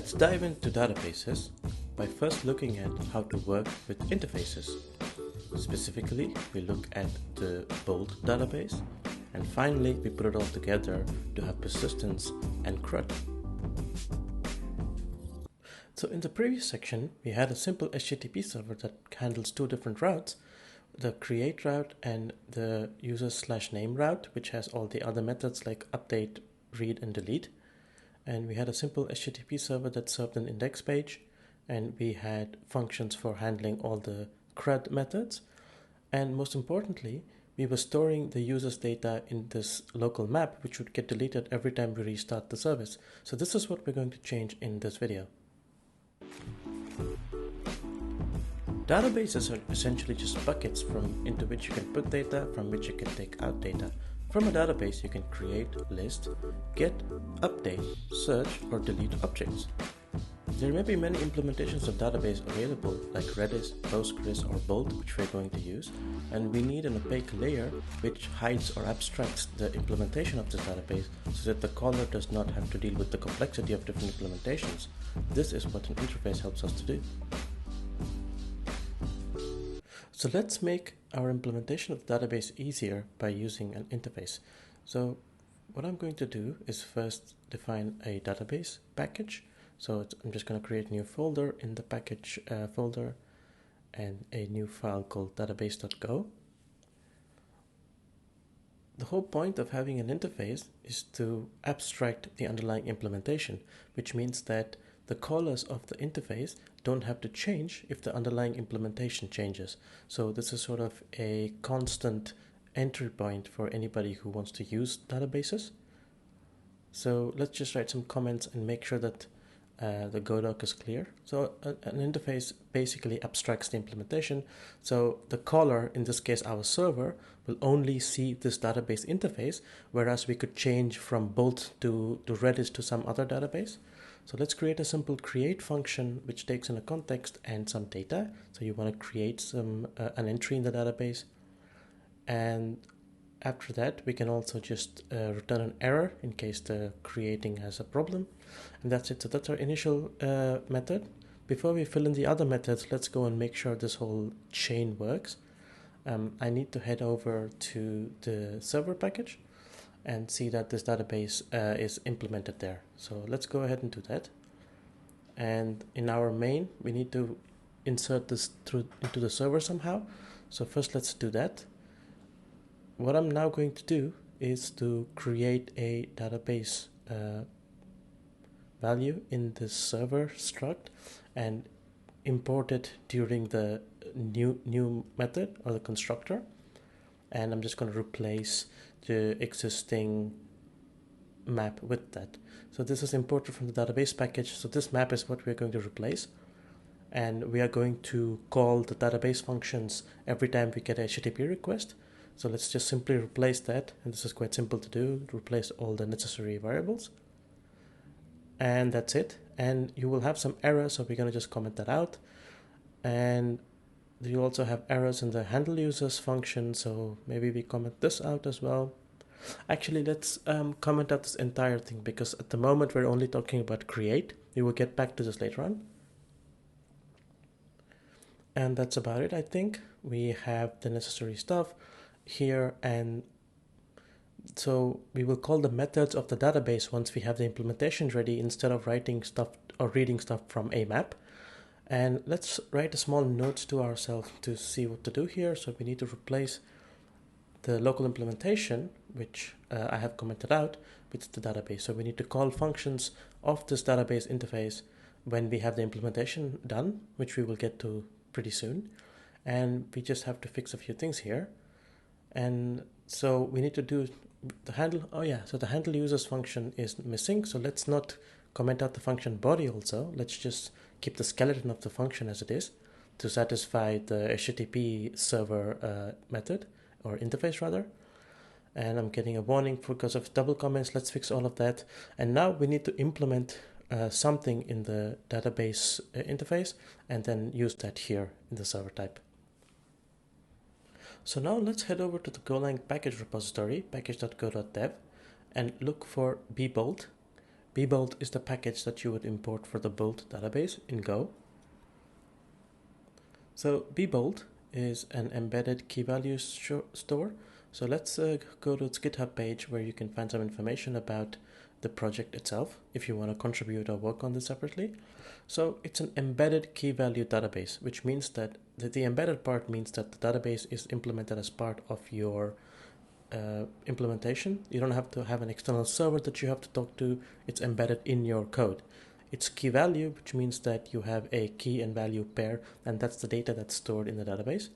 Let's dive into databases by first looking at how to work with interfaces. Specifically, we look at the Bolt database, and finally we put it all together to have persistence and CRUD. So in the previous section, we had a simple HTTP server that handles two different routes, the create route and the user/name route, which has all the other methods like update, read, and delete. And we had a simple HTTP server that served an index page, and we had functions for handling all the CRUD methods. And most importantly, we were storing the user's data in this local map, which would get deleted every time we restart the service. So this is what we're going to change in this video. Databases are essentially just buckets into which you can put data, from which you can take out data. From a database, you can create, list, get, update, search, or delete objects. There may be many implementations of database available, like Redis, Postgres, or Bolt, which we're going to use, and we need an opaque layer which hides or abstracts the implementation of this database so that the caller does not have to deal with the complexity of different implementations. This is what an interface helps us to do. So let's make our implementation of the database easier by using an interface. So what I'm going to do is first define a database package. So I'm just going to create a new folder in the package folder and a new file called database.go. The whole point of having an interface is to abstract the underlying implementation, which means that the callers of the interface don't have to change if the underlying implementation changes. So this is sort of a constant entry point for anybody who wants to use databases. So let's just write some comments and make sure that the Golang is clear. So an interface basically abstracts the implementation. So the caller, in this case our server, will only see this database interface, whereas we could change from Bolt to Redis to some other database. So let's create a simple create function which takes in a context and some data. So you want to create an entry in the database. And after that, we can also just return an error in case the creating has a problem. And that's it. So that's our initial method. Before we fill in the other methods, let's go and make sure this whole chain works. I need to head over to the server package and see that this database is implemented there. So let's go ahead and do that. And in our main, we need to insert this into the server somehow. So first let's do that. What I'm now going to do is to create a database value in this server struct and import it during the new method or the constructor. And I'm just going to replace the existing map with that. So this is imported from the database package. So this map is what we're going to replace. And we are going to call the database functions every time we get a HTTP request. So let's just simply replace that. And this is quite simple to do. Replace all the necessary variables. And that's it. And you will have some errors. So we're going to just comment that out. And you also have errors in the handle users function, so maybe we comment this out as well. Actually, let's comment out this entire thing, because at the moment we're only talking about create. We will get back to this later on. And that's about it, I think. We have the necessary stuff here, and so we will call the methods of the database once we have the implementation ready, instead of writing stuff or reading stuff from a map. And let's write a small note to ourselves to see what to do here. So we need to replace the local implementation, which I have commented out, with the database. So we need to call functions of this database interface when we have the implementation done, which we will get to pretty soon. And we just have to fix a few things here. And so we need to do the handle. Oh yeah, so the handle users function is missing. So let's not comment out the function body also. Let's just keep the skeleton of the function as it is to satisfy the HTTP server method or interface rather. And I'm getting a warning because of double comments. Let's fix all of that. And now we need to implement something in the database interface and then use that here in the server type. So now let's head over to the Golang package repository, package.go.dev, and look for bbolt. bbolt is the package that you would import for the Bolt database in Go. So bbolt is an embedded key value store. So let's go to its GitHub page where you can find some information about the project itself if you want to contribute or work on this separately. So it's an embedded key value database, which means that the embedded part means that the database is implemented as part of your implementation. You don't have to have an external server that you have to talk to. It's embedded in your code. It's key value, which means that you have a key and value pair, and that's the data that's stored in the database.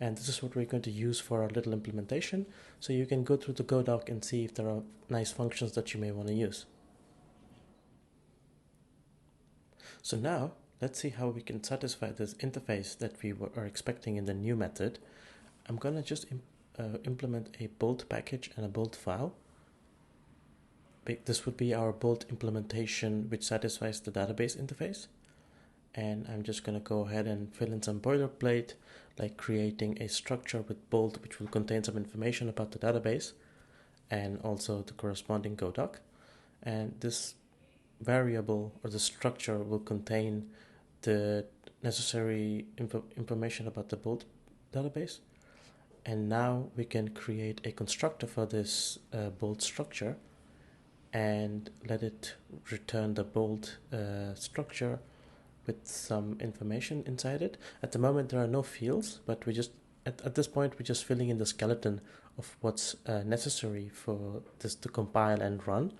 And this is what we're going to use for our little implementation. So you can go through the Go doc and see if there are nice functions that you may want to use. So now let's see how we can satisfy this interface that we are expecting in the new method. I'm going to just implement a Bolt package and a Bolt file. This would be our Bolt implementation, which satisfies the database interface. And I'm just going to go ahead and fill in some boilerplate, like creating a structure with Bolt, which will contain some information about the database and also the corresponding Go doc. And this variable or the structure will contain the necessary information about the Bolt database. And now we can create a constructor for this Bolt structure and let it return the Bolt structure with some information inside it. At the moment there are no fields, but we just at this point we're just filling in the skeleton of what's necessary for this to compile and run,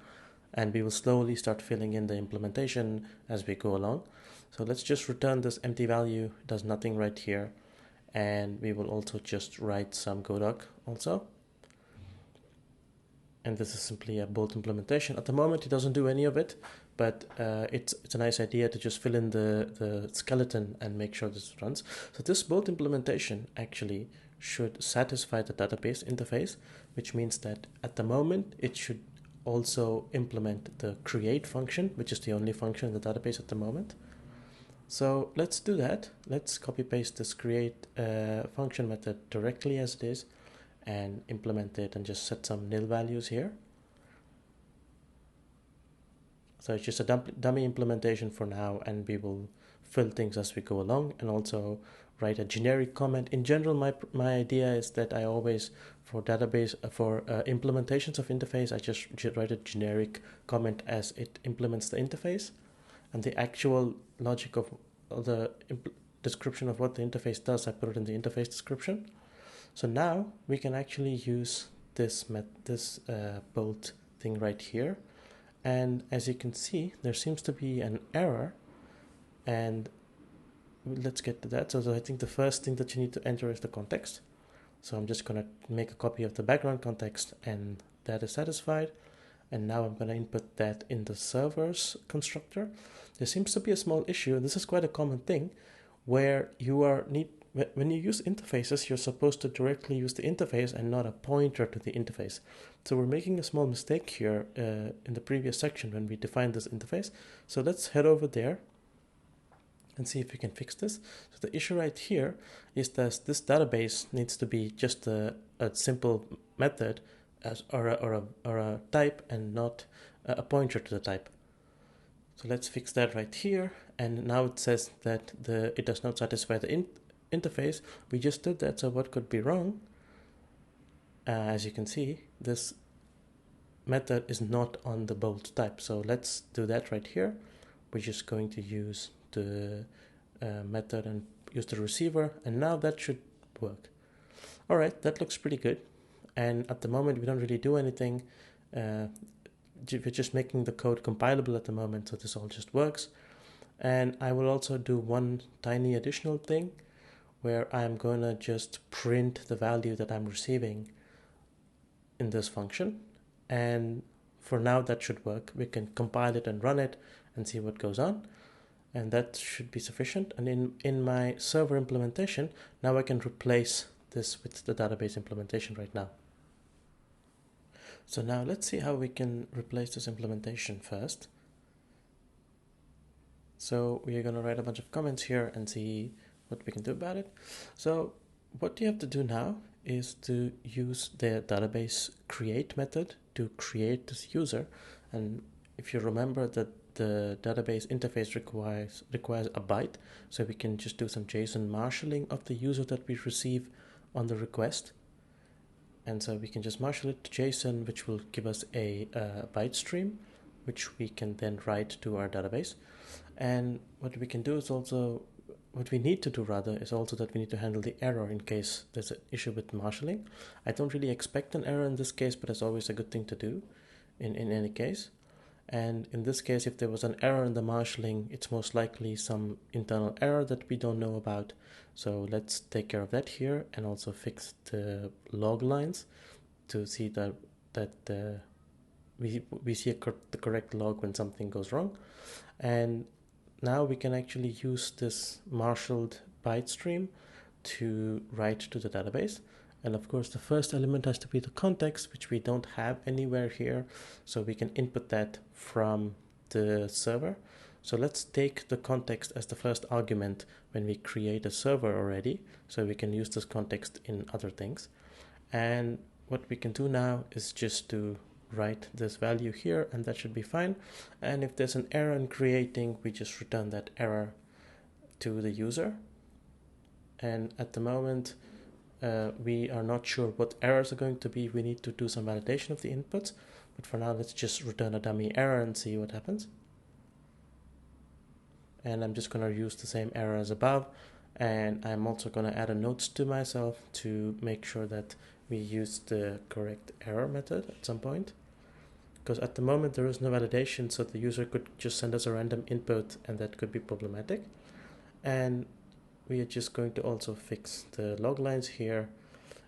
and we will slowly start filling in the implementation as we go along. So let's just return this empty value, it does nothing right here, and we will also just write some Godoc also. And this is simply a Bolt implementation. At the moment it doesn't do any of it, but it's a nice idea to just fill in the skeleton and make sure this runs. So this Bolt implementation actually should satisfy the database interface, which means that at the moment it should also implement the create function, which is the only function in the database at the moment. So let's do that. Let's copy paste this create function method directly as it is and implement it and just set some nil values here. So it's just a dummy implementation for now, and we will fill things as we go along and also write a generic comment. In general, my idea is that I always, for database, for implementations of interface, I just write a generic comment as it implements the interface, and the actual logic of the description of what the interface does, I put it in the interface description. So now we can actually use this Bolt thing right here. And as you can see, there seems to be an error, and let's get to that. So I think the first thing that you need to enter is the context. So I'm just going to make a copy of the background context, and that is satisfied. And now I'm going to input that in the server's constructor. There seems to be a small issue. This is quite a common thing where when you use interfaces, you're supposed to directly use the interface and not a pointer to the interface. So we're making a small mistake here in the previous section when we defined this interface. So let's head over there and see if we can fix this. So the issue right here is that this database needs to be just a simple method or a type and not a pointer to the type. So let's fix that right here. And now it says that it does not satisfy the interface. We just did that, so what could be wrong? As you can see, this method is not on the Bolt type. So let's do that right here. We're just going to use the method and use the receiver, and now that should work. All right, that looks pretty good. And at the moment, we don't really do anything. We're just making the code compilable at the moment, so this all just works. And I will also do one tiny additional thing where I'm going to just print the value that I'm receiving in this function. And for now, that should work. We can compile it and run it and see what goes on. And that should be sufficient. And in my server implementation, now I can replace this with the database implementation right now. So now let's see how we can replace this implementation first. So we're going to write a bunch of comments here and see what we can do about it. So what you have to do now is to use the database create method to create this user. And if you remember that the database interface requires a byte, so we can just do some JSON marshalling of the user that we receive on the request. And so we can just marshal it to JSON, which will give us a byte stream, which we can then write to our database. And what we can do is also, what we need to do rather, is also that we need to handle the error in case there's an issue with marshalling. I don't really expect an error in this case, but it's always a good thing to do in any case. And in this case, if there was an error in the marshalling, it's most likely some internal error that we don't know about. So let's take care of that here and also fix the log lines to see that we see the correct log when something goes wrong. And now we can actually use this marshaled byte stream to write to the database. And of course, the first element has to be the context, which we don't have anywhere here. So we can input that from the server. So let's take the context as the first argument when we create a server already. So we can use this context in other things. And what we can do now is just to write this value here, and that should be fine. And if there's an error in creating, we just return that error to the user. And at the moment, we are not sure what errors are going to be. We need to do some validation of the inputs, but for now let's just return a dummy error and see what happens. And I'm just going to use the same error as above, and I'm also going to add a note to myself to make sure that we use the correct error method at some point, because at the moment there is no validation, so the user could just send us a random input and that could be problematic. And we are just going to also fix the log lines here,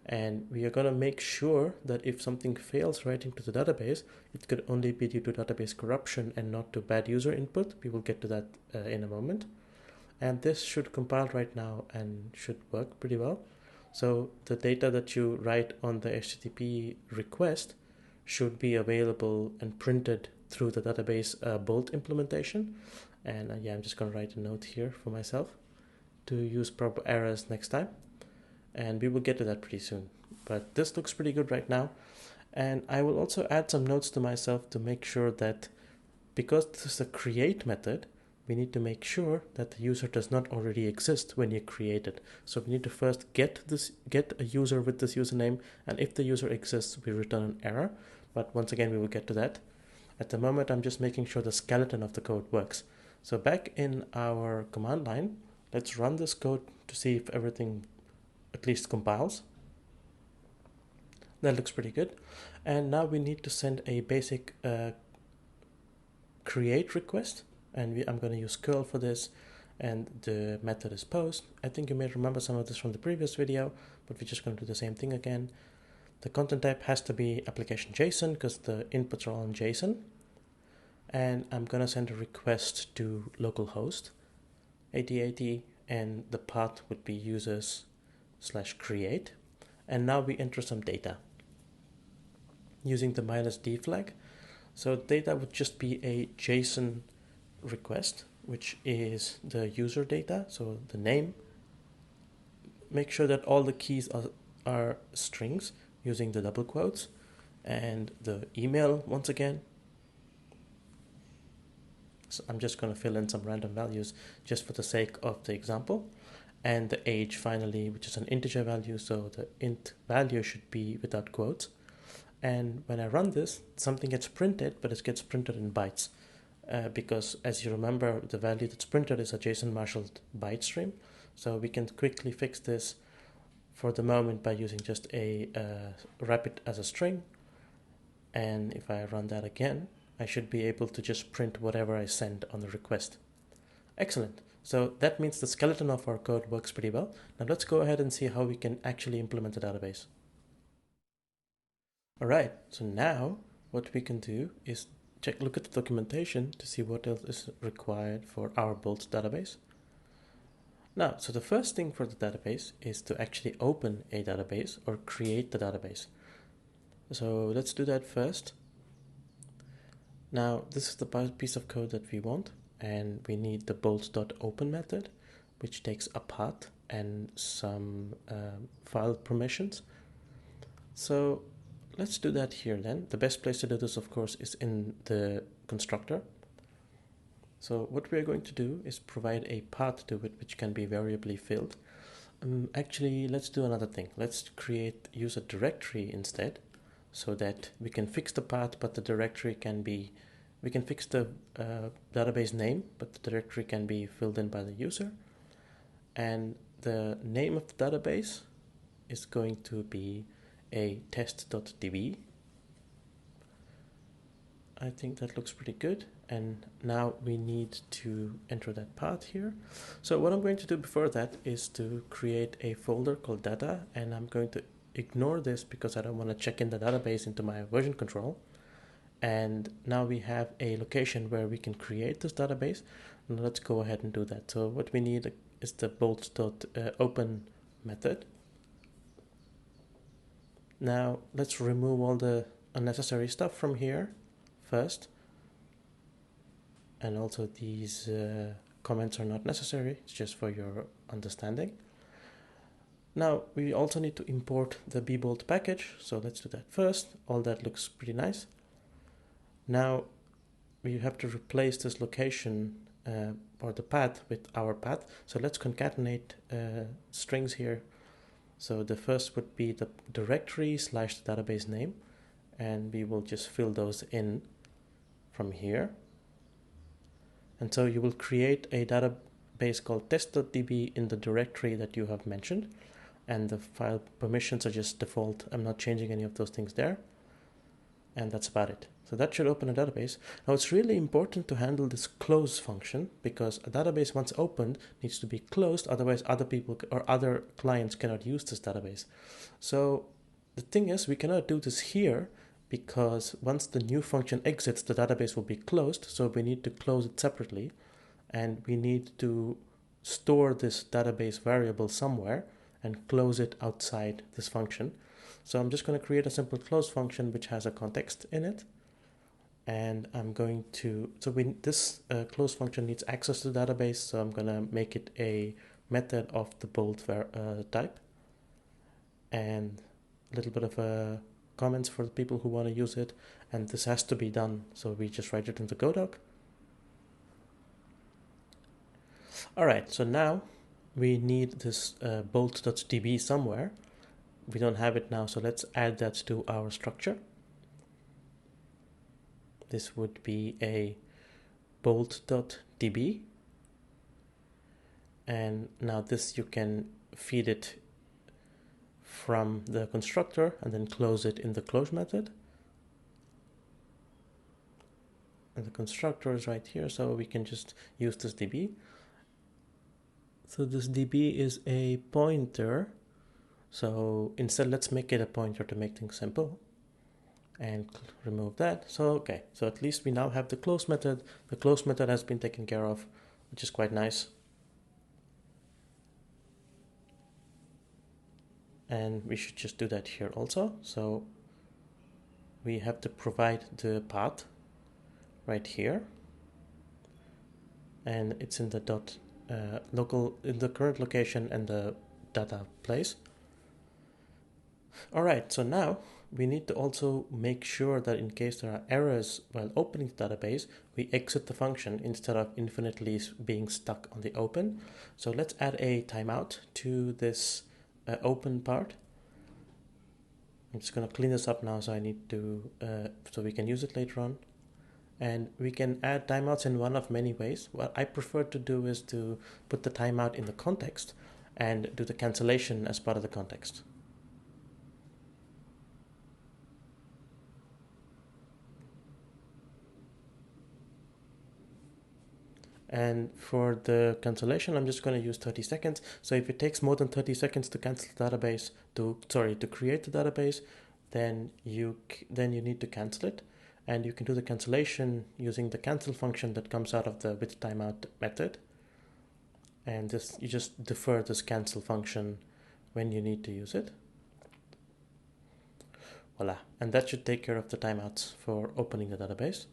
and we are going to make sure that if something fails writing to the database, it could only be due to database corruption and not to bad user input. We will get to that in a moment. And this should compile right now and should work pretty well. So the data that you write on the HTTP request should be available and printed through the database Bolt implementation. And yeah, I'm just going to write a note here for myself to use proper errors next time, and we will get to that pretty soon. But this looks pretty good right now, and I will also add some notes to myself to make sure that, because this is a create method, we need to make sure that the user does not already exist when you create it. So we need to first get a user with this username, and if the user exists, we return an error. But once again, we will get to that. At the moment, I'm just making sure the skeleton of the code works. So back in our command line, let's run this code to see if everything at least compiles. That looks pretty good. And now we need to send a basic create request. And I'm going to use curl for this. And the method is post. I think you may remember some of this from the previous video, but we're just going to do the same thing again. The content type has to be application JSON because the inputs are all in JSON. And I'm going to send a request to localhost 8080, and the path would be users/create. And now we enter some data using the -d flag. So data would just be a JSON request, which is the user data, so the name. Make sure that all the keys are strings using the double quotes, and the email once again. So I'm just going to fill in some random values just for the sake of the example. And the age finally, which is an integer value, so the int value should be without quotes. And when I run this, something gets printed, but it gets printed in bytes. Because as you remember, the value that's printed is a JSON marshaled byte stream. So we can quickly fix this for the moment by using just a wrap it as a string. And if I run that again, I should be able to just print whatever I send on the request. Excellent. So that means the skeleton of our code works pretty well. Now let's go ahead and see how we can actually implement the database. All right, so now what we can do is look at the documentation to see what else is required for our Bolt database. Now, so the first thing for the database is to actually open a database or create the database. So let's do that first. Now, this is the piece of code that we want, and we need the bolt.open method, which takes a path and some file permissions. So let's do that here then. The best place to do this, of course, is in the constructor. So what we're going to do is provide a path to it which can be variably filled. Actually, let's do another thing. Let's use a directory instead, so that we can fix the path, but the directory can be, we can fix the database name, but the directory can be filled in by the user. And the name of the database is going to be a test.db. I think that looks pretty good. And now we need to enter that path here. So what I'm going to do before that is to create a folder called data, and I'm going to ignore this because I don't want to check in the database into my version control. And now we have a location where we can create this database. And let's go ahead and do that. So what we need is the bolt.open method. Now let's remove all the unnecessary stuff from here first. And also these comments are not necessary, it's just for your understanding. Now we also need to import the bbolt package, so let's do that first. All that looks pretty nice. Now we have to replace this location or the path with our path, so let's concatenate strings here. So the first would be the directory / the database name, and we will just fill those in from here. And so you will create a database called test.db in the directory that you have mentioned, and the file permissions are just default. I'm not changing any of those things there, and that's about it. So that should open a database. Now it's really important to handle this close function, because a database once opened needs to be closed, otherwise other people or other clients cannot use this database. So the thing is, we cannot do this here, because once the new function exits, the database will be closed, so we need to close it separately, and we need to store this database variable somewhere and close it outside this function. So I'm just going to create a simple close function which has a context in it, and I'm going to, this close function needs access to the database, so I'm going to make it a method of the bolt type, and a little bit of a comments for the people who want to use it, and this has to be done, so we just write it in the Golang. Alright, so now we need this bolt.db somewhere. We don't have it now, so let's add that to our structure. This would be a bolt.db, and now this you can feed it from the constructor and then close it in the close method. And the constructor is right here, so we can just use this db. So this db is a pointer, so instead let's make it a pointer to make things simple, and remove that. So okay, so at least we now have the close method. The close method has been taken care of, which is quite nice. And we should just do that here also. So we have to provide the path right here, and it's in the local, in the current location and the data place. All right, so now we need to also make sure that in case there are errors while opening the database, we exit the function instead of infinitely being stuck on the open. So let's add a timeout to this open part. I'm just going to clean this up now, so I need to so we can use it later on. And we can add timeouts in one of many ways. What I prefer to do is to put the timeout in the context and do the cancellation as part of the context. And for the cancellation, I'm just going to use 30 seconds. So if it takes more than 30 seconds to cancel the database, to create the database, then you need to cancel it. And you can do the cancellation using the cancel function that comes out of the with timeout method. And you just defer this cancel function when you need to use it. Voila. And that should take care of the timeouts for opening the database.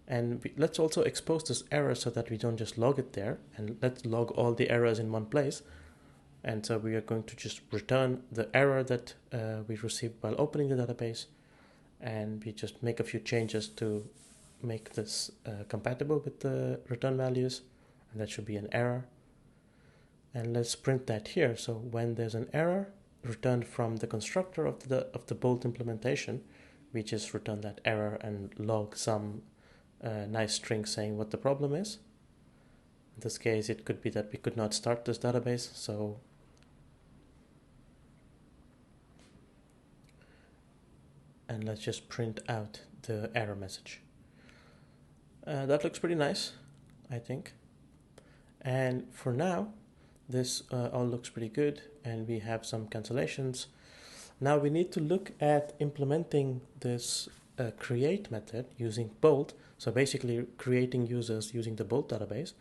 And let's also expose this error so that we don't just log it there, and let's log all the errors in one place. And so we are going to just return the error that we received while opening the database, and we just make a few changes to make this compatible with the return values, and that should be an error. And let's print that here. So when there's an error returned from the constructor of the Bolt implementation, we just return that error and log some nice string saying what the problem is. In this case, it could be that we could not start this database, so and let's just print out the error message. That looks pretty nice, I think. And for now, this all looks pretty good, and we have some cancellations. Now we need to look at implementing this create method using Bolt. So basically creating users using the Bolt database.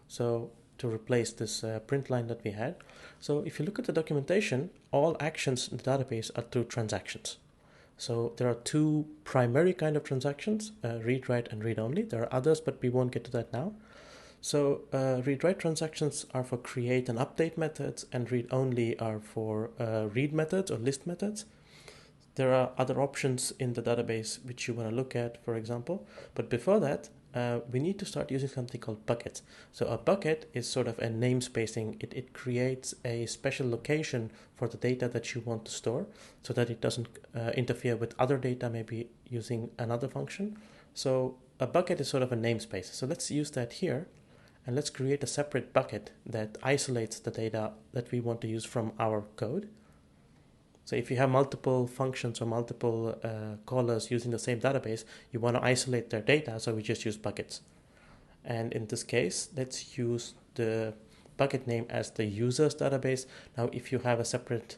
So to replace this print line that we had. So if you look at the documentation, all actions in the database are through transactions. So there are two primary kind of transactions, read, write, and read only. There are others, but we won't get to that now. So read-write transactions are for create and update methods, and read-only are for read methods or list methods. There are other options in the database which you want to look at, for example. But before that, we need to start using something called buckets. So a bucket is sort of a namespacing. It creates a special location for the data that you want to store so that it doesn't interfere with other data, maybe using another function. So a bucket is sort of a namespace. So let's use that here. And let's create a separate bucket that isolates the data that we want to use from our code. So if you have multiple functions or multiple callers using the same database, you want to isolate their data, so we just use buckets. And in this case, let's use the bucket name as the users database. Now, if you have a separate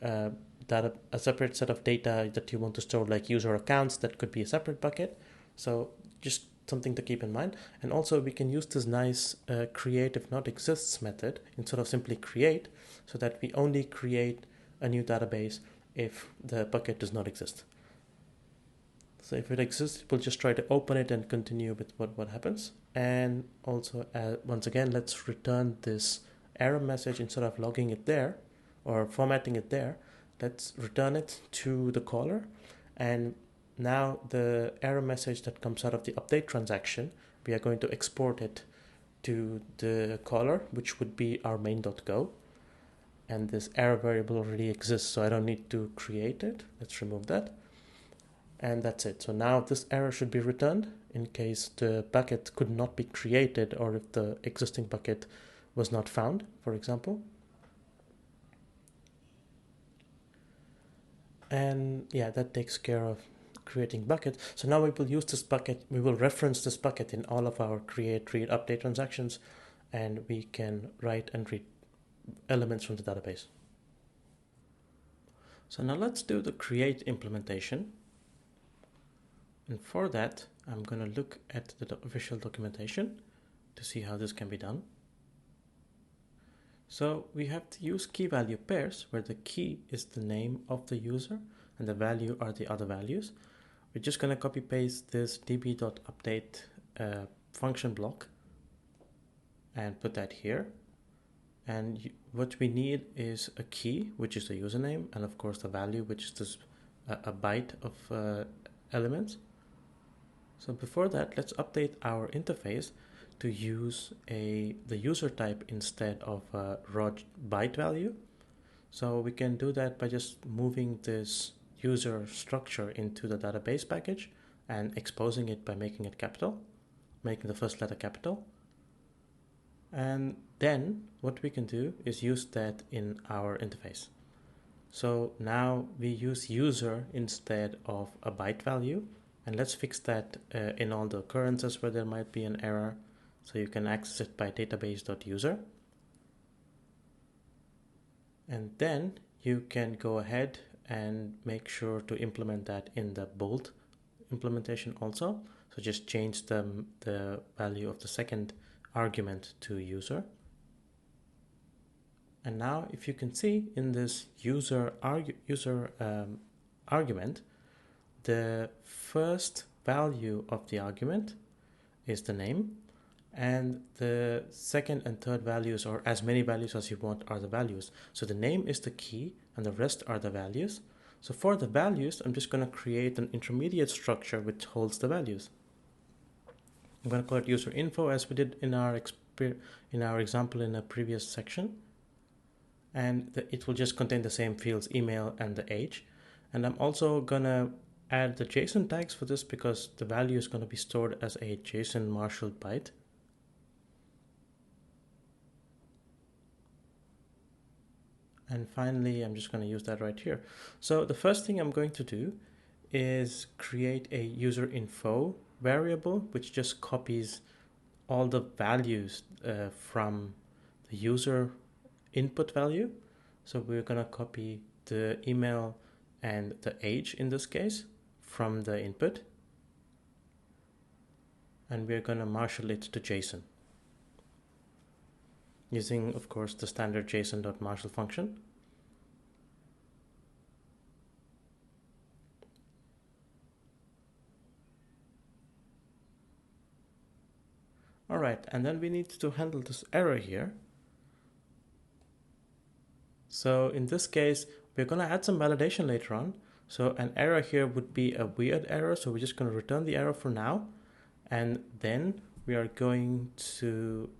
set of data that you want to store, like user accounts, that could be a separate bucket. So just something to keep in mind. And also we can use this nice create if not exists method instead of simply create, so that we only create a new database if the bucket does not exist. So if it exists, we'll just try to open it and continue with what happens. And also once again, let's return this error message. Instead of logging it there or formatting it there, let's return it to the caller. And now the error message that comes out of the update transaction, we are going to export it to the caller, which would be our main.go. And this error variable already exists, so I don't need to create it. Let's remove that. And that's it. So now this error should be returned in case the bucket could not be created or if the existing bucket was not found, for example. And yeah, that takes care of creating bucket. So now we will use this bucket, we will reference this bucket in all of our create, read, update transactions, and we can write and read elements from the database. So now let's do the create implementation. And for that, I'm going to look at the official documentation to see how this can be done. So we have to use key value pairs, where the key is the name of the user and the value are the other values. We're just going to copy paste this db.update function block and put that here. And what we need is a key, which is the username, and of course the value, which is this a byte of elements. So before that, let's update our interface to use the user type instead of a raw byte value. So we can do that by just moving this user structure into the database package and exposing it by making it capital, making the first letter capital. And then what we can do is use that in our interface. So now we use user instead of a byte value. And let's fix that in all the occurrences where there might be an error. So you can access it by database.user. And then you can go ahead and make sure to implement that in the Bolt implementation also. So just change the value of the second argument to user. And now if you can see in this user argument, the first value of the argument is the name, and the second and third values, or as many values as you want, are the values. So the name is the key and the rest are the values. So for the values, I'm just going to create an intermediate structure which holds the values. I'm going to call it user info as we did in our example in a previous section. And it will just contain the same fields, email and the age. And I'm also going to add the JSON tags for this because the value is going to be stored as a JSON marshaled byte. And finally, I'm just going to use that right here. So the first thing I'm going to do is create a user info variable, which just copies all the values from the user input value. So we're going to copy the email and the age in this case from the input. And we're going to marshal it to JSON using, of course, the standard JSON.marshal function. All right, and then we need to handle this error here. So in this case, we're going to add some validation later on. So an error here would be a weird error. So we're just going to return the error for now. And then we are going to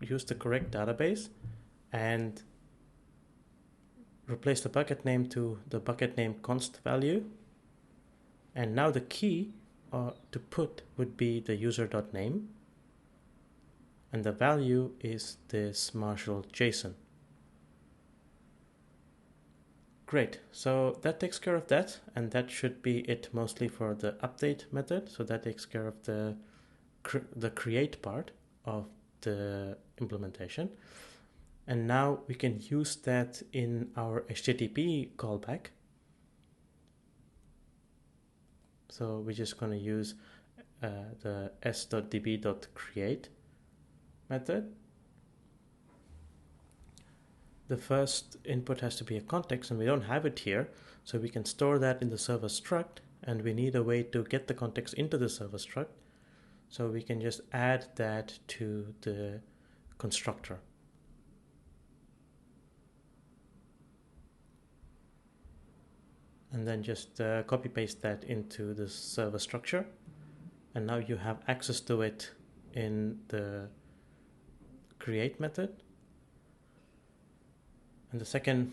use the correct database and replace the bucket name to the bucket name const value. And now the key to put would be the user.name. And the value is this marshal JSON. Great, so that takes care of that, and that should be it mostly for the update method. So that takes care of the create part of the implementation. And now we can use that in our HTTP callback. So we're just going to use the s.db.create method. The first input has to be a context, and we don't have it here, so we can store that in the server struct, and we need a way to get the context into the server struct. So we can just add that to the constructor. And then just copy paste that into the server structure. And now you have access to it in the create method. And the second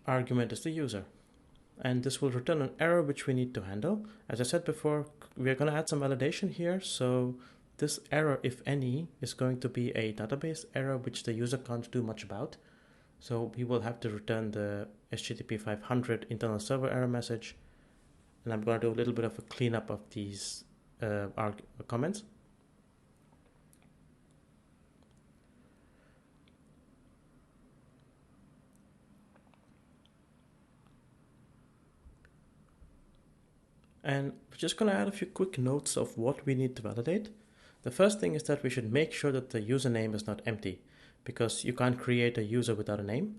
argument is the user. And this will return an error which we need to handle. As I said before, we're going to add some validation here. So this error, if any, is going to be a database error which the user can't do much about. So we will have to return the HTTP 500 internal server error message. And I'm going to do a little bit of a cleanup of these comments. And we're just going to add a few quick notes of what we need to validate. The first thing is that we should make sure that the username is not empty, because you can't create a user without a name,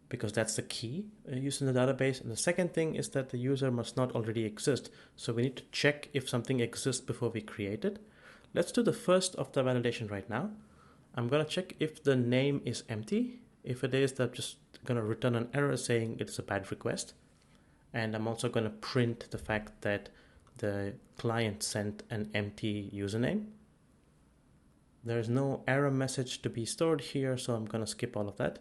because that's the key used in the database. And the second thing is that the user must not already exist. So we need to check if something exists before we create it. Let's do the first of the validation right now. I'm going to check if the name is empty. If it is, I'm just going to return an error saying it's a bad request. And I'm also going to print the fact that the client sent an empty username. There's no error message to be stored here, so I'm going to skip all of that.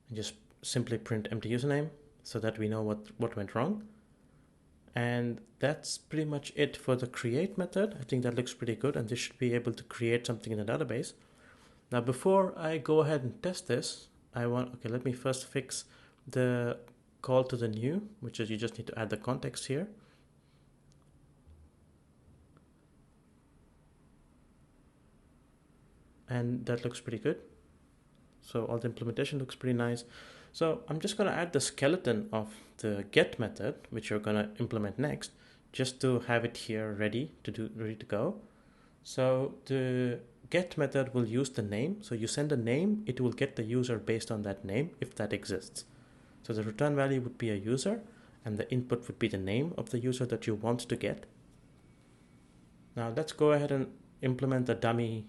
And just simply print empty username so that we know what went wrong. And that's pretty much it for the create method. I think that looks pretty good, and this should be able to create something in the database. Now, before I go ahead and test this, let me first fix the call to the new, which is you just need to add the context here. And that looks pretty good. So all the implementation looks pretty nice. So I'm just going to add the skeleton of the get method, which you're going to implement next, just to have it here ready to go. So the get method will use the name. So you send a name, it will get the user based on that name if that exists. So the return value would be a user, and the input would be the name of the user that you want to get. Now let's go ahead and implement the dummy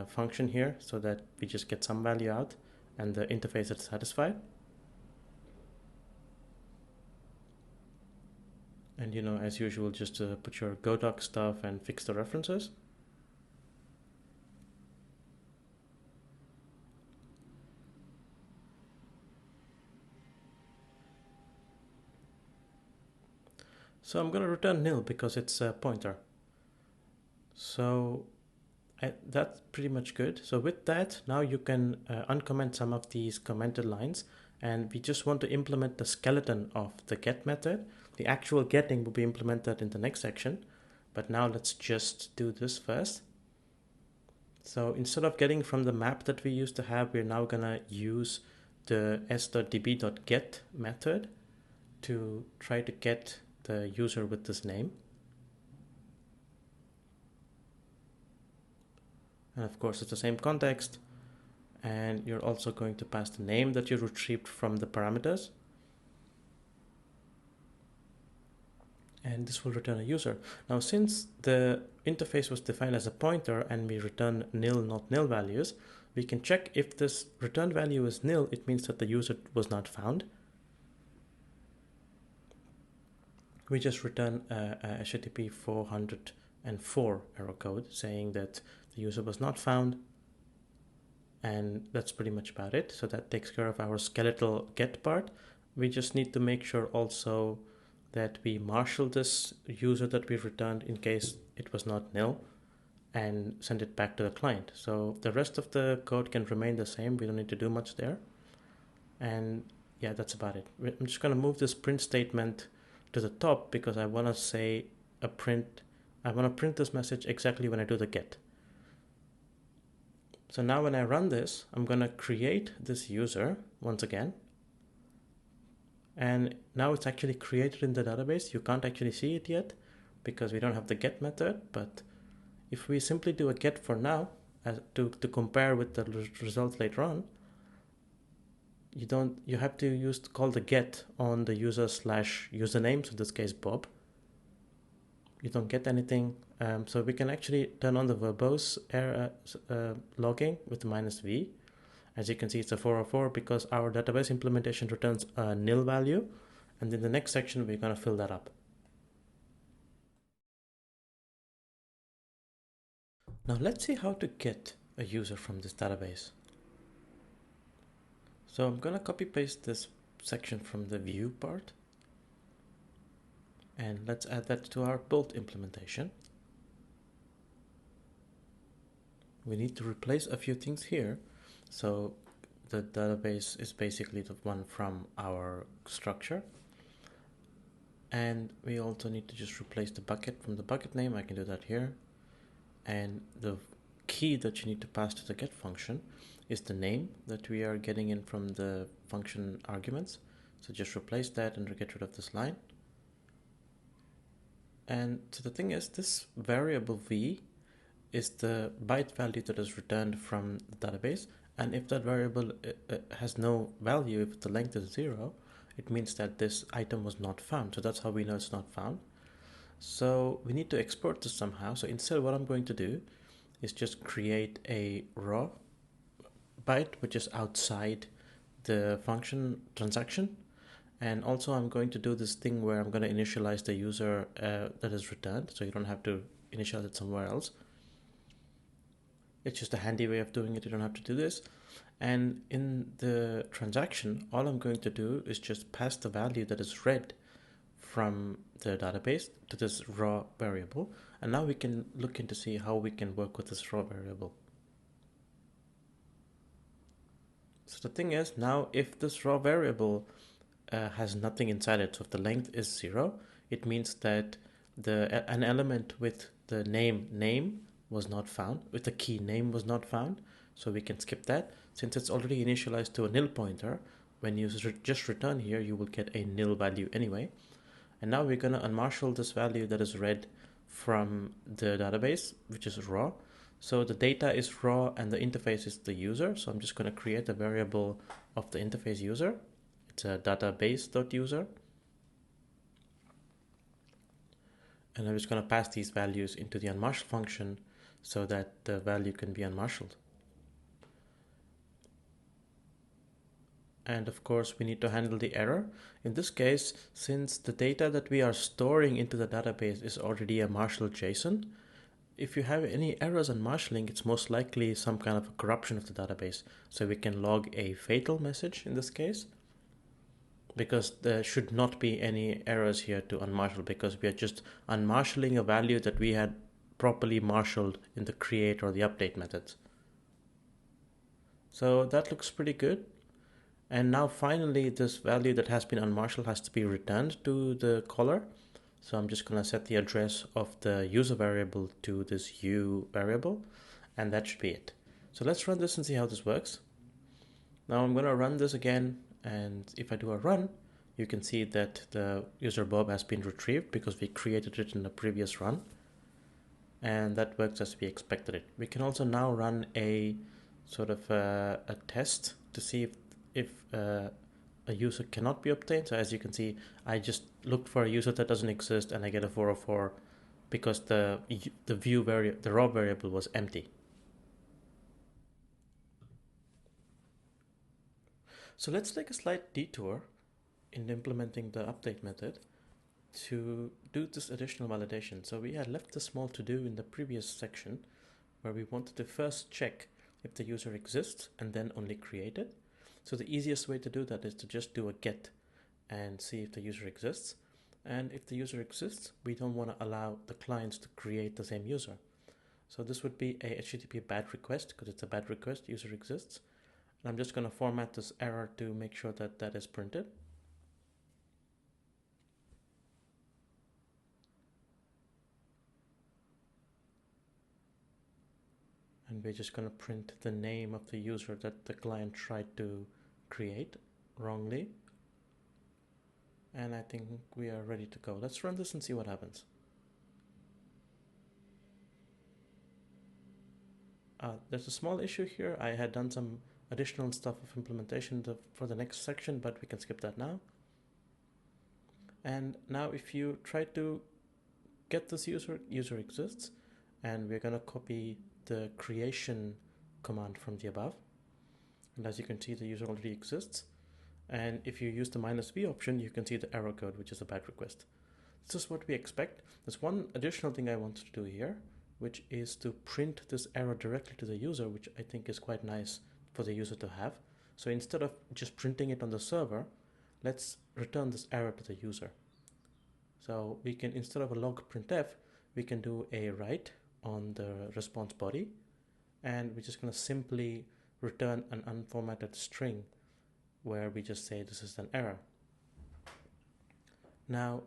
function here so that we just get some value out and the interface is satisfied. And as usual, just put your Godoc stuff and fix the references. So I'm going to return nil because it's a pointer. So that's pretty much good. So with that, now you can uncomment some of these commented lines, and we just want to implement the skeleton of the get method. The actual getting will be implemented in the next section, but now let's just do this first. So instead of getting from the map that we used to have, we're now gonna use the s.db.get method to try to get the user with this name. And of course, it's the same context. And you're also going to pass the name that you retrieved from the parameters. And this will return a user. Now, since the interface was defined as a pointer and we return nil, not nil values, we can check if this return value is nil, it means that the user was not found. We just return a HTTP 404 error code saying that the user was not found. And that's pretty much about it. So that takes care of our skeletal get part. We just need to make sure also that we marshal this user that we returned in case it was not nil and send it back to the client. So the rest of the code can remain the same. We don't need to do much there. And yeah, that's about it. I'm just going to move this print statement to the top because I want to say I want to print this message exactly when I do the get. So now when I run this, I'm going to create this user once again. And now it's actually created in the database. You can't actually see it yet because we don't have the get method. But if we simply do a get for now to compare with the results later on, you have to call the get on the user/username, so in this case Bob. You don't get anything. So we can actually turn on the verbose error logging with -v. As you can see, it's a 404 because our database implementation returns a nil value. And in the next section, we're going to fill that up. Now let's see how to get a user from this database. So I'm going to copy paste this section from the view part. And let's add that to our Bolt implementation. We need to replace a few things here. So the database is basically the one from our structure. And we also need to just replace the bucket from the bucket name. I can do that here. And the key that you need to pass to the get function is the name that we are getting in from the function arguments. So just replace that and get rid of this line. And so the thing is, this variable v is the byte value that is returned from the database. And if that variable has no value, if the length is 0, it means that this item was not found. So that's how we know it's not found. So we need to export this somehow. So instead, what I'm going to do is just create a raw byte, which is outside the function transaction. And also I'm going to do this thing where I'm going to initialize the user that is returned. So you don't have to initialize it somewhere else. It's just a handy way of doing it. You don't have to do this. And in the transaction, all I'm going to do is just pass the value that is read from the database to this raw variable. And now we can look into see how we can work with this raw variable. So the thing is, now if this raw variable has nothing inside it, so if the length is 0, it means that an element with the name was not found, with the key name was not found. So we can skip that. Since it's already initialized to a nil pointer, when you just return here, you will get a nil value anyway. And now we're going to unmarshal this value that is read from the database, which is raw. So the data is raw and the interface is the user. So I'm just going to create a variable of the interface user. It's a database.user. And I'm just going to pass these values into the unmarshal function so that the value can be unmarshaled. And of course, we need to handle the error. In this case, since the data that we are storing into the database is already a marshal JSON, if you have any errors on marshalling, it's most likely some kind of a corruption of the database. So we can log a fatal message in this case. because there should not be any errors here to unmarshal, because we are just unmarshalling a value that we had properly marshaled in the create or the update methods. So that looks pretty good. And now finally this value that has been unmarshaled has to be returned to the caller. So I'm just going to set the address of the user variable to this u variable, and that should be it. So let's run this and see how this works. Now I'm going to run this again, and if I do a run, you can see that the user Bob has been retrieved because we created it in the previous run, and that works as we expected it. We can also now run a sort of a test to see if a user cannot be obtained. So as you can see, I just looked for a user that doesn't exist, and I get a 404 because the raw variable was empty. So let's take a slight detour in implementing the update method to do this additional validation. So we had left the small to do in the previous section where we wanted to first check if the user exists and then only create it. So the easiest way to do that is to just do a get and see if the user exists. And if the user exists, we don't want to allow the clients to create the same user. So this would be a HTTP bad request, because it's a bad request, user exists. And I'm just going to format this error to make sure that that is printed. And we're just going to print the name of the user that the client tried to create wrongly. And I think we are ready to go. Let's run this and see what happens. There's a small issue here. I had done some additional stuff of implementation for the next section, but we can skip that now. And now if you try to get this user exists, and we're going to copy the creation command from the above. And as you can see, the user already exists. And if you use the -v option, you can see the error code, which is a bad request. This is what we expect. There's one additional thing I wanted to do here, which is to print this error directly to the user, which I think is quite nice for the user to have. So instead of just printing it on the server, let's return this error to the user. So we can, instead of a log printf, we can do a write on the response body, and we're just going to simply return an unformatted string where we just say this is an error. Now,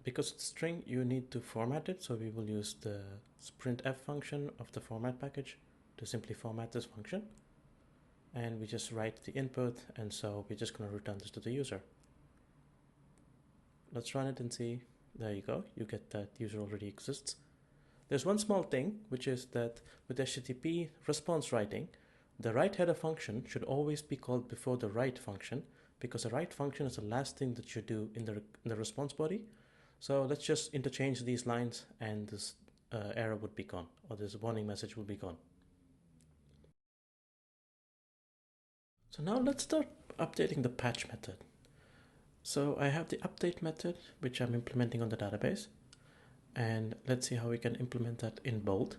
because it's string, you need to format it, so we will use the printf function of the format package to simply format this function. And we just write the input, and so we're just going to return this to the user. Let's run it and see. There you go. You get that user already exists. There's one small thing, which is that with HTTP response writing, the write header function should always be called before the write function, because the write function is the last thing that you do in the response body. So let's just interchange these lines, and this error would be gone, or this warning message will be gone. So now let's start updating the patch method. So I have the update method, which I'm implementing on the database. And let's see how we can implement that in Bolt.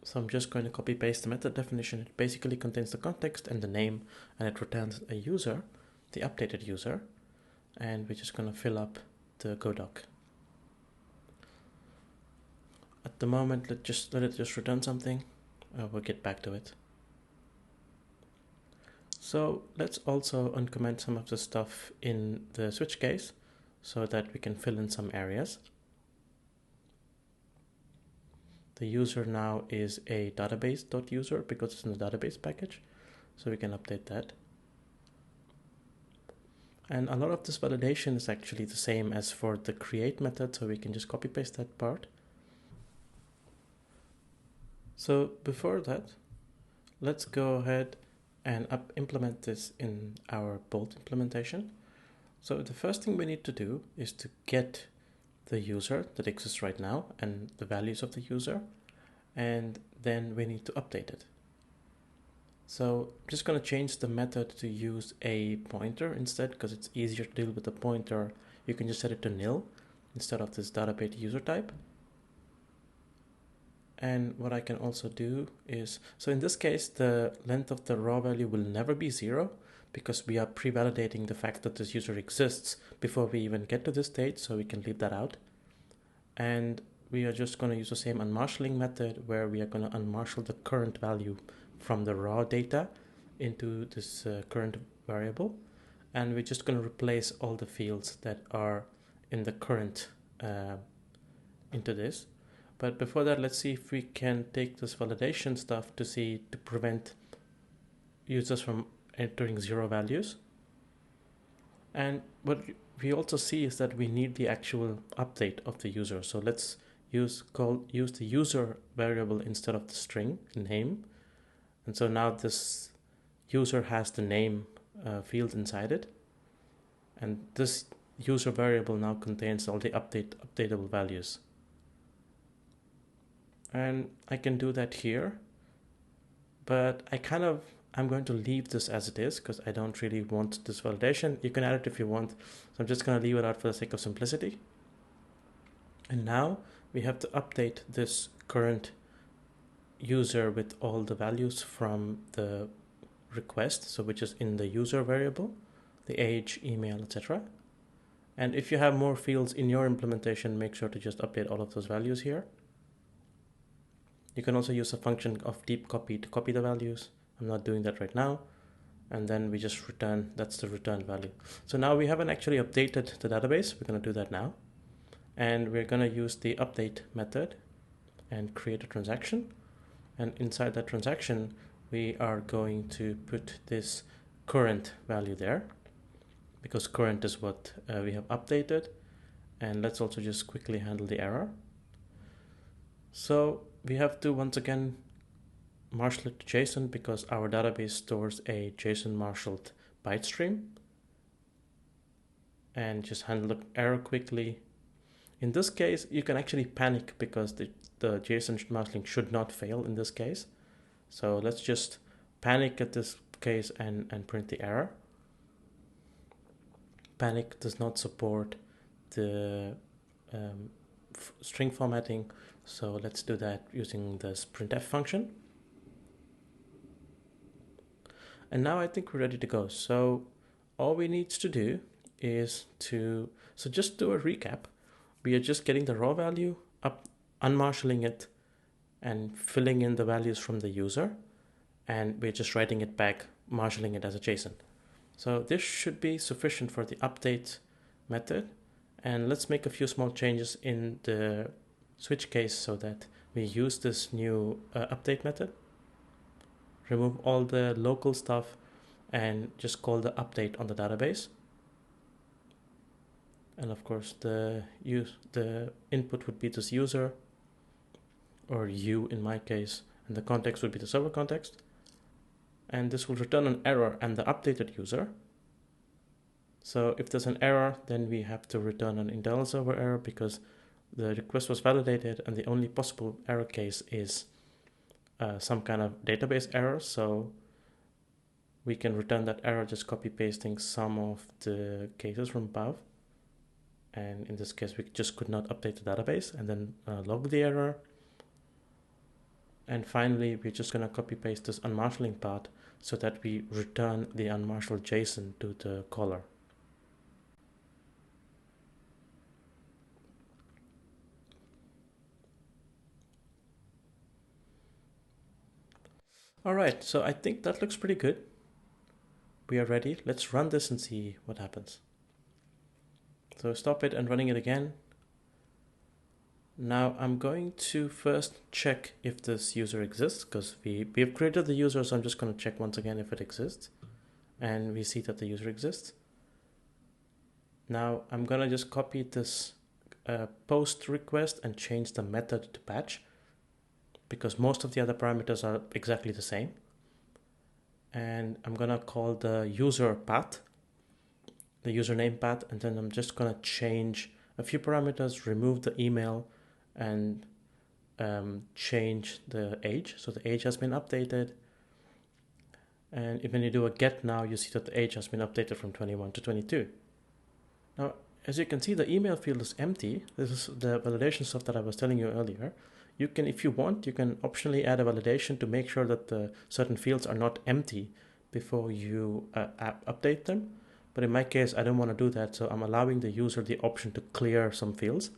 So I'm just going to copy paste the method definition. It basically contains the context and the name, and it returns a user, the updated user. And we're just going to fill up the Godoc. At the moment, let it just return something. We'll get back to it. So let's also uncomment some of the stuff in the switch case so that we can fill in some areas. The user now is a database.user because it's in the database package, so we can update that. And a lot of this validation is actually the same as for the create method, so we can just copy paste that part. So before that, let's go ahead and implement this in our Bolt implementation. So the first thing we need to do is to get the user that exists right now and the values of the user, and then we need to update it. So I'm just going to change the method to use a pointer instead, because it's easier to deal with a pointer. You can just set it to nil instead of this database user type. And what I can also do is, so in this case, the length of the raw value will never be 0 because we are pre-validating the fact that this user exists before we even get to this stage, so we can leave that out. And we are just going to use the same unmarshalling method where we are going to unmarshal the current value from the raw data into this current variable. And we're just going to replace all the fields that are in the current into this. But before that, let's see if we can take this validation stuff to prevent users from entering 0 values. And what we also see is that we need the actual update of the user. So let's use the user variable instead of the string name. And so now this user has the name field inside it. And this user variable now contains all the updatable values. And I can do that here, but I'm going to leave this as it is because I don't really want this validation. You can add it if you want. So I'm just going to leave it out for the sake of simplicity. And now we have to update this current user with all the values from the request, so which is in the user variable, the age, email, etc. And if you have more fields in your implementation, make sure to just update all of those values here. You can also use a function of deep copy to copy the values. I'm not doing that right now. And then we just return, that's the return value. So now we haven't actually updated the database. We're going to do that now. And we're going to use the update method and create a transaction. And inside that transaction, we are going to put this current value there because current is what we have updated. And let's also just quickly handle the error. So we have to once again marshal it to JSON because our database stores a JSON marshaled byte stream. And just handle the error quickly. In this case, you can actually panic because the JSON marshalling should not fail in this case. So let's just panic at this case and print the error. Panic does not support the string formatting, so let's do that using this printf function. And now I think we're ready to go. So all we need to do is just do a recap. We are just getting the raw value up, unmarshalling it, and filling in the values from the user. And we're just writing it back, marshalling it as a JSON. So this should be sufficient for the update method. And let's make a few small changes in the switch case so that we use this new update method. Remove all the local stuff and just call the update on the database. And of course the input would be this user, or you in my case, and the context would be the server context. And this will return an error and the updated user. So if there's an error, then we have to return an internal server error because the request was validated and the only possible error case is some kind of database error. So we can return that error just copy pasting some of the cases from above. And in this case, we just could not update the database, and then log the error. And finally, we're just going to copy paste this unmarshalling part so that we return the unmarshaled JSON to the caller. All right, so I think that looks pretty good. We are ready. Let's run this and see what happens. So stop it and running it again. Now I'm going to first check if this user exists because we've created the user, so I'm just going to check once again if it exists. And we see that the user exists. Now I'm going to just copy this post request and change the method to batch because most of the other parameters are exactly the same. And I'm going to call the user path, the username path, and then I'm just going to change a few parameters, remove the email, and change the age. So the age has been updated. And when you do a get now, you see that the age has been updated from 21 to 22. Now, as you can see, the email field is empty. This is the validation stuff that I was telling you earlier. you can, if you want, you can optionally add a validation to make sure that the certain fields are not empty before you update them. But in my case, I don't want to do that, so I'm allowing the user the option to clear some fields.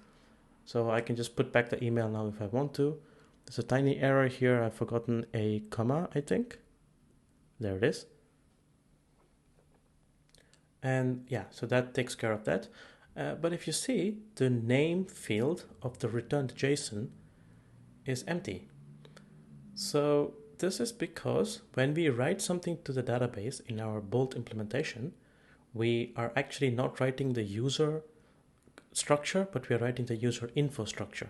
So I can just put back the email now if I want to. There's a tiny error here. I've forgotten a comma, I think. There it is. And yeah, so that takes care of that. But if you see, the name field of the returned JSON is empty. So this is because when we write something to the database in our Bolt implementation, we are actually not writing the user structure, but we are writing the user info structure.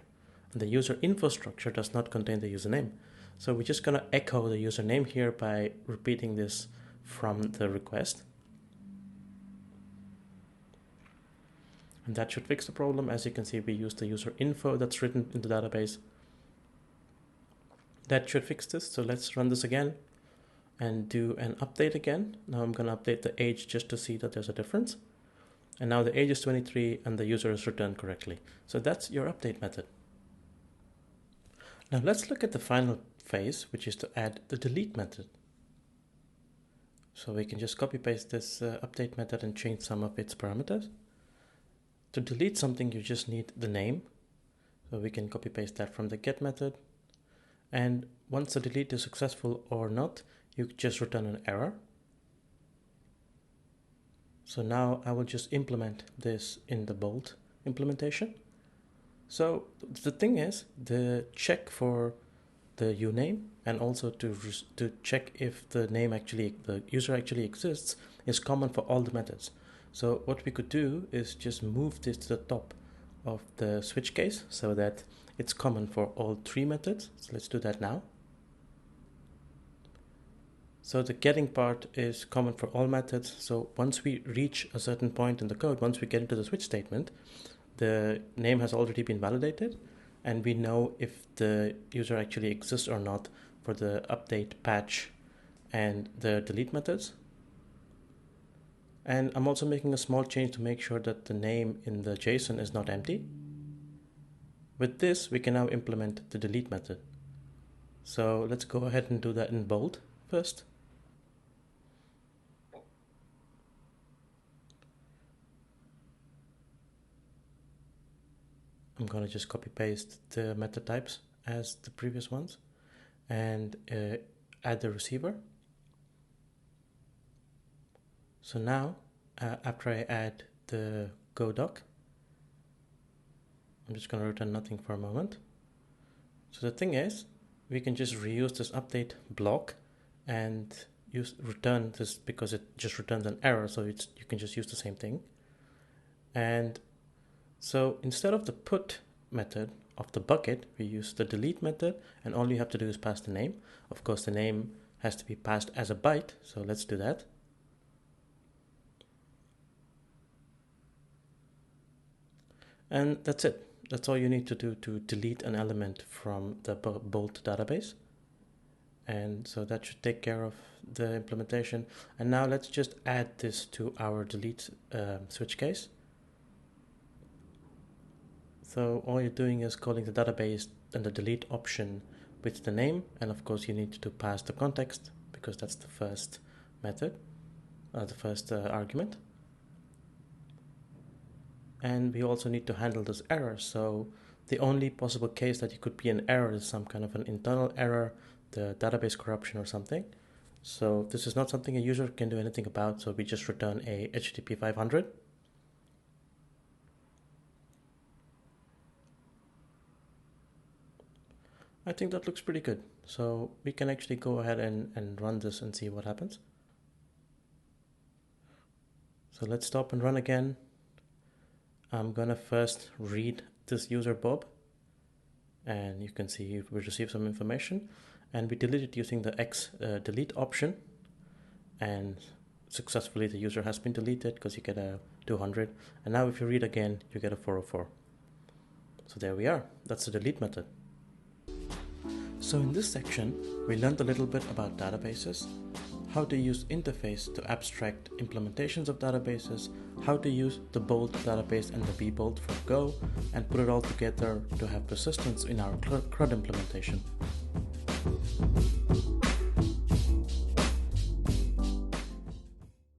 And the user info structure does not contain the username. So we're just going to echo the username here by repeating this from the request. And that should fix the problem. As you can see, we use the user info that's written in the database. That should fix this. So let's run this again and do an update again. Now I'm going to update the age just to see that there's a difference. And now the age is 23 and the user is returned correctly. So that's your update method. Now let's look at the final phase, which is to add the delete method. So we can just copy paste this update method and change some of its parameters. To delete something, you just need the name. So we can copy paste that from the get method. And once the delete is successful or not, you just return an error. So now I will just implement this in the Bolt implementation. So the thing is, the check for the uname and also to check if the user actually exists is common for all the methods. So what we could do is just move this to the top of the switch case so that it's common for all three methods. So let's do that now. So the getting part is common for all methods. So once we reach a certain point in the code, once we get into the switch statement, the name has already been validated and we know if the user actually exists or not for the update, patch, and the delete methods. And I'm also making a small change to make sure that the name in the JSON is not empty. With this, we can now implement the delete method. So let's go ahead and do that in Bolt first. I'm going to just copy paste the method types as the previous ones and add the receiver. So now, after I add the GoDoc, I'm just going to return nothing for a moment. So the thing is, we can just reuse this update block and return this because it just returns an error. So you can just use the same thing. And so instead of the put method of the bucket, we use the delete method, and all you have to do is pass the name. Of course, the name has to be passed as a byte. So let's do that. And that's it. That's all you need to do to delete an element from the Bolt database. And so that should take care of the implementation. And now let's just add this to our delete switch case. So all you're doing is calling the database and the delete option with the name. And of course you need to pass the context because that's the first method, the first argument. And we also need to handle this error. So the only possible case that it could be an error is some kind of an internal error, the database corruption or something. So this is not something a user can do anything about. So we just return a HTTP 500. I think that looks pretty good. So we can actually go ahead and run this and see what happens. So let's stop and run again. I'm gonna first read this user Bob, and you can see we received some information, and we deleted using the X delete option, and successfully the user has been deleted because you get a 200, and now if you read again you get a 404. So there we are. That's the delete method. So in this section we learned a little bit about databases, how to use interface to abstract implementations of databases, how to use the Bolt database and the bbolt for Go, and put it all together to have persistence in our CRUD implementation.